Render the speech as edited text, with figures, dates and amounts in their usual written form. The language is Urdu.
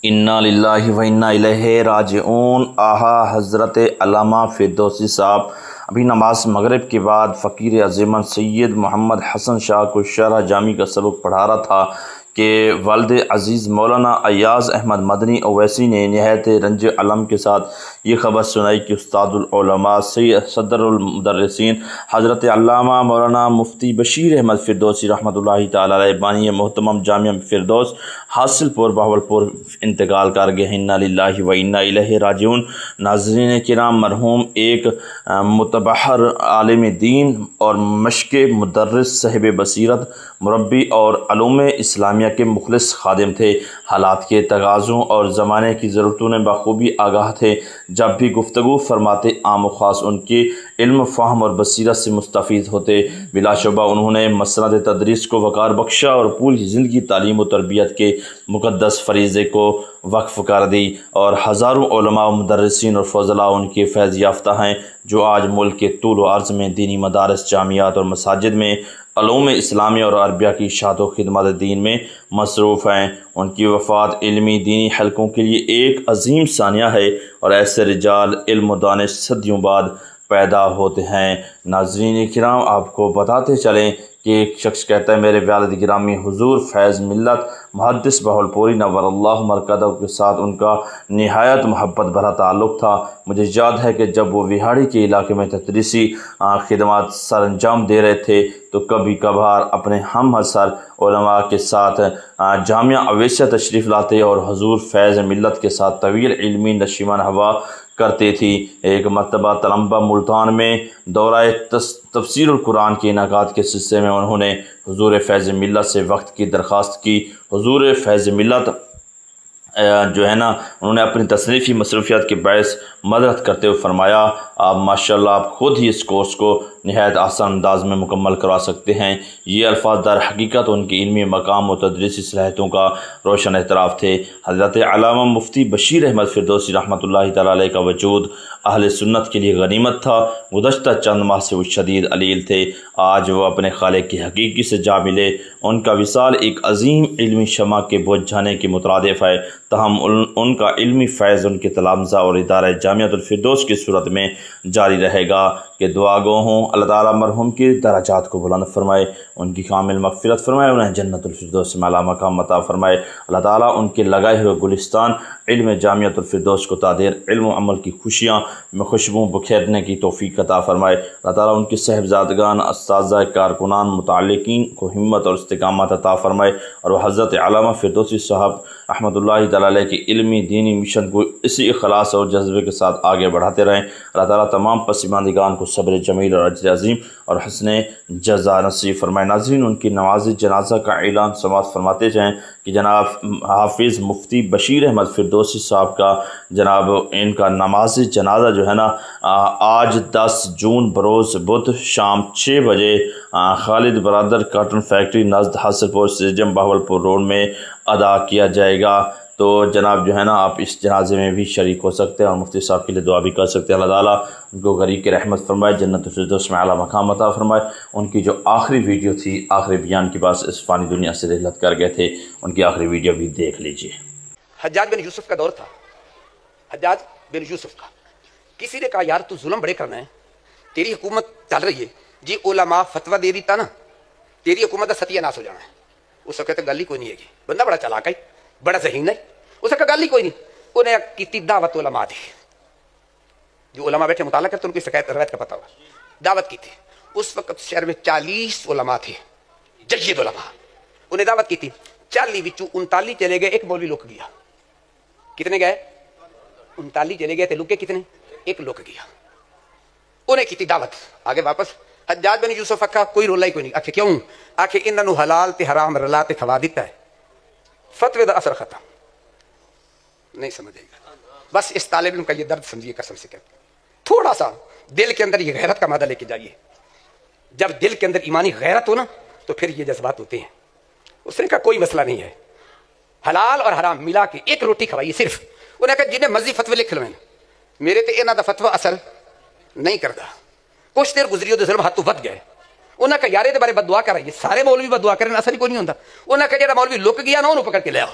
انا للہ و انا الیہ راجعون۔ آہا حضرت علامہ فردوسی صاحب ابھی نماز مغرب کے بعد فقیر عظیمن سید محمد حسن شاہ کو شرح جامی کا سبق پڑھا رہا تھا کہ والد عزیز مولانا ایاز احمد مدنی اویسی نے نہایت رنج علم کے ساتھ یہ خبر سنائی کہ استاد العلماء صدر المدرسین حضرت علامہ مولانا مفتی بشیر احمد فردوسی رحمۃ اللہ تعالی علیہ بانی محتمم جامعہ فردوس حاصل پور بہاولپور انتقال کر گئے۔ انا للہ و انا الیہ راجعون۔ ناظرین کرام، مرحوم ایک متبحر عالم دین اور مشق مدرس، صاحب بصیرت، مربی اور علوم اسلامیہ کے مخلص خادم تھے۔ حالات کے تقاضوں اور زمانے کی ضرورتوں نے بخوبی آگاہ تھے۔ جب بھی گفتگو فرماتے عام و خاص ان کے علم، فہم اور بصیرت سے مستفید ہوتے۔ بلا شبہ انہوں نے مسند تدریس کو وقار بخشا اور پوری زندگی تعلیم و تربیت کے مقدس فریضے کو وقف کر دی، اور ہزاروں علماء و مدرسین اور فضلاء ان کے فیض یافتہ ہیں جو آج ملک کے طول و عرض میں دینی مدارس، جامعات اور مساجد میں علوم اسلامیہ اور عربیہ کی اشاعت و خدمت دین میں مصروف ہیں۔ ان کی وفات علمی دینی حلقوں کے لیے ایک عظیم ثانیہ ہے، اور ایسے رجال علم و دانش صدیوں بعد پیدا ہوتے ہیں۔ ناظرین کرام، آپ کو بتاتے چلیں کہ ایک شخص کہتا ہے، میرے والد گرامی حضور فیض ملت محدث بہاولپوری نور اللہ مرکزہ کے ساتھ ان کا نہایت محبت بھرا تعلق تھا۔ مجھے یاد ہے کہ جب وہ وہاڑی کے علاقے میں تدریسی خدمات سر انجام دے رہے تھے تو کبھی کبھار اپنے ہم عصر علماء کے ساتھ جامعہ اویسیہ تشریف لاتے اور حضور فیض ملت کے ساتھ طویل علمی نشیمن ہوا کرتے تھی۔ ایک مرتبہ تلمبہ ملتان میں دورہ تفسیر القرآن کے انعقاد کے سلسلے میں انہوں نے حضور فیض ملت سے وقت کی درخواست کی۔ حضور فیض ملت انہوں نے اپنی تصنیفی مصروفیات کے باعث مدد کرتے ہوئے فرمایا، آپ ماشاءاللہ آپ خود ہی اس کورس کو نہایت آسان انداز میں مکمل کروا سکتے ہیں۔ یہ الفاظ در حقیقت ان کی علمی مقام و تدریسی صلاحیتوں کا روشن اعتراف تھے۔ حضرت علامہ مفتی بشیر احمد فردوسی رحمۃ اللہ تعالی علیہ کا وجود اہل سنت کے لیے غنیمت تھا۔ گزشتہ چند ماہ سے وہ شدید علیل تھے، آج وہ اپنے خالق کی حقیقی سے جا ملے۔ ان کا وصال ایک عظیم علمی شمع کے بجھ جانے کے مترادف ہے، تاہم ان کا علمی فیض ان کے تلامذہ اور ادارہ جامعۃ الفردوس کی صورت میں جاری رہے گا کہ دعا گو ہوں اللہ تعالیٰ مرحوم کی درجات کو بلند فرمائے، ان کی کامل مغفرت فرمائے، انہیں جنت الفردوس میں اعلیٰ مقام عطا فرمائے۔ اللہ تعالیٰ ان کے لگائے ہوئے گلستان علم جامعۃ الفردوس کو تعدیر علم و عمل کی خوشیاں میں خوشبو بکھیرنے کی توفیق عطا فرمائے۔ اللہ تعالیٰ ان کے صاحبزادگان، اساتذہ، کارکنان، متعلقین کو ہمت اور استقامت عطا فرمائے، اور وہ حضرت علامہ فردوسی صاحب رحمۃ اللہ تعالی علیہ کی علمی دینی مشن کو اسی اخلاص اور جذبے کے ساتھ آگے بڑھاتے رہیں۔ اللہ تعالیٰ تمام پسماندگان کو صبر جمیل اور اجر عظیم اور حسن جزا نصیب فرمائے۔ ناظرین، ان کی نماز جنازہ کا اعلان سماعت فرماتے جائیں کہ جناب حافظ مفتی بشیر احمد فردوسی صاحب کا ان کا نماز جنازہ جو ہے نا آج 10 جون بروز بدھ شام 6 بجے خالد برادر کاٹن فیکٹری نزد حاصل پور سٹیڈیم بہاولپور روڈ میں ادا کیا جائے گا۔ تو جناب جو ہے نا آپ اس جنازے میں بھی شریک ہو سکتے ہیں اور مفتی صاحب کے لیے دعا بھی کر سکتے ہیں۔ اللہ تعالیٰ ان کو غریق کی رحمت فرمائے، جنت الفردوس میں اعلیٰ مقام عطا فرمائے۔ ان کی جو آخری ویڈیو تھی، آخری بیان کے بعد اس فانی دنیا سے رحلت کر گئے تھے، ان کی آخری ویڈیو بھی دیکھ لیجئے۔ حجاج بن یوسف کا دور تھا، حجاج بن یوسف کا۔ کسی نے کہا یار تو ظلم بڑے کرنا ہے، تیری حکومت چل رہی ہے جی، علماء فتویٰ دے دیتا نا تیری حکومت کا ستیہ ناس ہو جانا ہے۔ اس وقت گل ہی کوئی نہیں ہے، بندہ بڑا چالاک ہے، بڑا ذہین ہے۔ اس کا گل ہی کوئی نہیں، انہیں کی دعوت علماء دی، جو علماء بیٹھے مطالعہ کرتے ان کی شکایت روایت کا پتہ ہوا، دعوت کی تھی۔ اس وقت شہر میں 40 علماء تھے، جید علماء، انہیں دعوت کی تھی۔ 40 وچوں 39 چلے گئے، ایک مولوی لک گیا۔ کتنے گئے؟ 39 چلے گئے تھے، لکے کتنے؟ ایک لک گیا۔ انہیں کی تھی دعوت، آگے واپس حجاج بن یوسف آکھا کوئی رولا ہی کوئی نہیں۔ آکھے کیوں؟ آکھے انہاں نو حلال تے حرام رلا تے کھوا دیتا ہے، فتوے دا اثر ختم۔ نہیں سمجھے گا، بس اس طالب علم کا یہ درد سمجھیے، قسم سے کہتے تھوڑا سا دل کے اندر یہ غیرت کا مادہ لے کے جائیے۔ جب دل کے اندر ایمانی غیرت ہو نا تو پھر یہ جذبات ہوتے ہیں۔ اس نے کہا کوئی مسئلہ نہیں ہے، حلال اور حرام ملا کے ایک روٹی کھوائیے صرف۔ انہوں نے کہا جنہیں مرضی فتوے لکھ لو، میرے تے انہاں دا فتویٰ اثر نہیں کردا۔ کچھ دیر گزری تو ظلم ہاتھوں ود گئے۔ انہوں نے کہا یار دے بارے بد دعا کرائیے، سارے مولوی بد دعا کریں اثر ہی کوئی نہیں ہوتا۔ انہوں نے کہا جڑا مولوی لک گیا نا انہوں پکڑ کے لے آؤ،